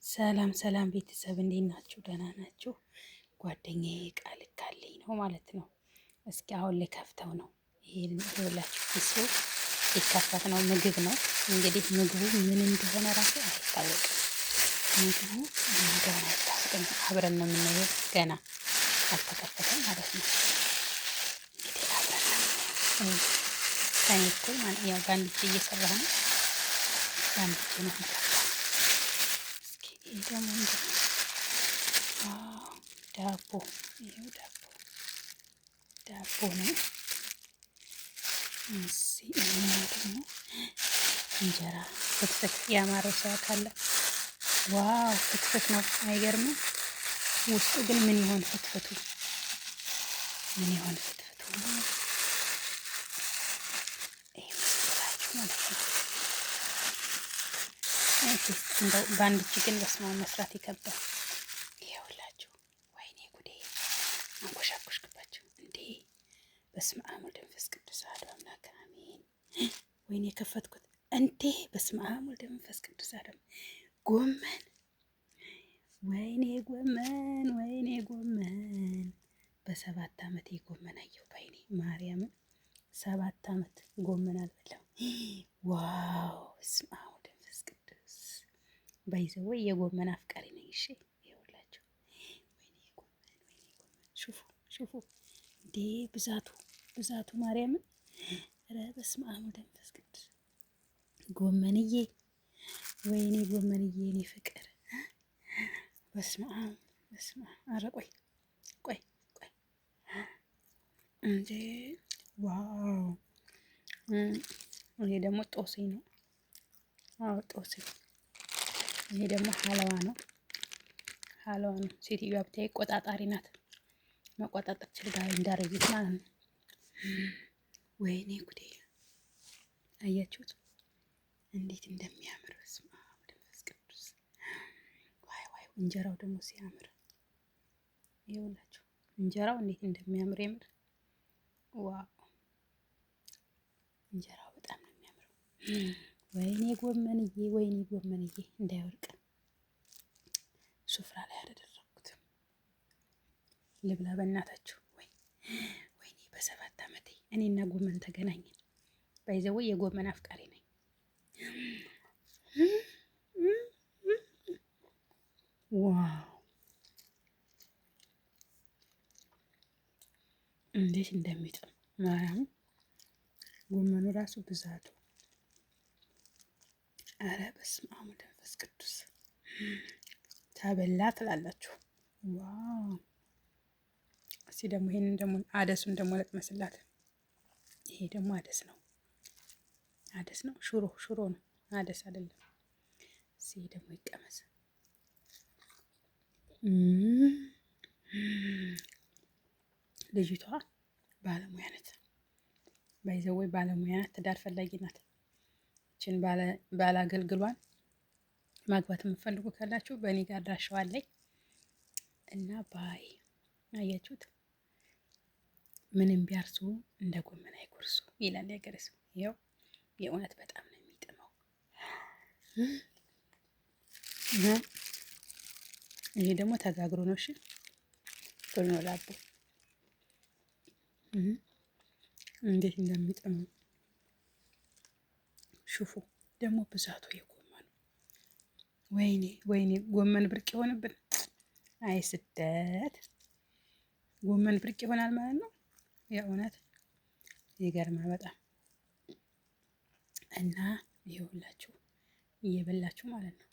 ሰላም ሰላም ቤተሰብ እንዴት ናችሁ? ደህና ናችሁ? ጓደኛዬ ቃል ልካልኝ ነው ማለት ነው። እስኪ አሁን ልከፍተው ነው። ይሄን ይኸውላችሁ ኪሱ ሊከፈት ነው። ምግብ ነው እንግዲህ ምግቡ ምን እንደሆነ ራሱ አይታወቅም። ምግቡ ምን እንደሆነ አይታወቅም። አብረን ነው የምናየው። ገና አልተከፈተም ማለት ነው። እንግዲህ አብረን ነው የምናየው። ከኔ እኩል ማለት ያው በአንድ እጄ እየሰራሁ ነው። በአንድ እጄ ነው የምከፍተው። ይህ ደግሞ ምንድን ነው? ዳቦ። ይኸው ዳቦ ነው። ይሄኛው ደግሞ እንጀራ ፍትፍት። ያማረው ሰው ካለ ዋው ፍትፍት ነው። አይገርምም? ውስጡ ግን ምን ይሆን ፍትፍቱ? ምን ይሆን ፍትፍቱ? ይሄ መስላችሁ ማለት ነው። እንደው በአንድ እጅ ግን በስመ አብ መስራት ይከብዳል። ይኸውላችሁ ወይኔ ጉዴ አንኮሻኮሽክባቸው እንዴ! በስመ አብ ወወልድ ወመንፈስ ቅዱስ አሐዱ አምላክ አሜን። ወይኔ የከፈትኩት እንዴ! በስመ አብ ወወልድ ወመንፈስ ቅዱስ አሐዱ ጎመን። ወይኔ ጎመን፣ ወይኔ ጎመን። በ7 ዓመቴ ጎመን አየሁ ባይኔ ማርያምን። 7 ዓመት ጎመን አልበላም። ዋው በስመ አብ ባይዘው የጎመን አፍቃሪ ነኝ። እሺ ይኸውላችሁ ወይኔ ጎመን፣ ወይኔ ጎመን። ሹፉ እንዴ ብዛቱ ማርያምን። ኧረ በስመ አብ ወወልድ ወመንፈስ ቅዱስ ጎመንዬ፣ ወይኔ ጎመንዬ፣ እኔ ፍቅር በስመ አብ። ኧረ ቆይ እንዴ! ዋው! ይሄ ደግሞ ጦስኝ ነው። አዎ ጦስኝ። ይሄ ደግሞ ሀለዋ ነው። ሴትዮዋ ብታይ ቆጣጣሪ ናት። መቆጣጠር ችልጋ እንዳረጊት ማለት ነው። ወይኔ ጉዴ! አያችሁት እንዴት እንደሚያምር! በስመ አብ ወመንፈስ ቅዱስ። ዋይ! እንጀራው ደግሞ ሲያምር ይኸውላችሁ፣ እንጀራው እንዴት እንደሚያምር የምር ዋው! እንጀራው በጣም ነው የሚያምረው። ወይኔ ጎመንዬ እንዳይወርቅ ሱፍራ ላይ አላደረኩትም። ልብላ በእናታችሁ። ወይኔ በ7 ዓመቴ እኔና ጎመን ተገናኘን። ባይዘው የጎመን አፍቃሪ ነኝ። ዋው እንዴት እንደሚጥም ማርያም። ጎመኑ ራሱ ብዛቱ አረ በስመ አብ ወወልድ ወመንፈስ ቅዱስ ተበላ ትላላችሁ። ዋው! እስቲ ደግሞ ይሄንን ደግሞ አደሱን ደግሞ ለቅመስላት። ይሄ ደግሞ አደስ ነው። ሽሮ ነው፣ አደስ አይደለም። እስቲ ደግሞ ይቀመስ። ልጅቷ ባለሙያ ናት። ባይዘወይ ባለሙያ ናት። ትዳር ፈላጊ ናት። ይችን ባለ አገልግሏን ማግባት የምትፈልጉ ካላችሁ በእኔ ጋር አድራሻዋለኝ እና ባይ። አያችሁት? ምንም ቢያርሱ እንደ ጎመን አይጎርሱ ይላል ያገሬ ሰው። ይኸው የእውነት በጣም ነው የሚጥመው። ይሄ ደግሞ ተጋግሮ ነው። እሺ ፍርኖ ዳቦ እንዴት እንደሚጥም ሹፉ። ደግሞ ብዛቱ የጎመኑ ወይኔ ጎመን ብርቅ የሆነብን። አይ ስደት ጎመን ብርቅ ይሆናል ማለት ነው። የእውነት ይገርማል በጣም። እና ይኸውላችሁ እየበላችሁ ማለት ነው።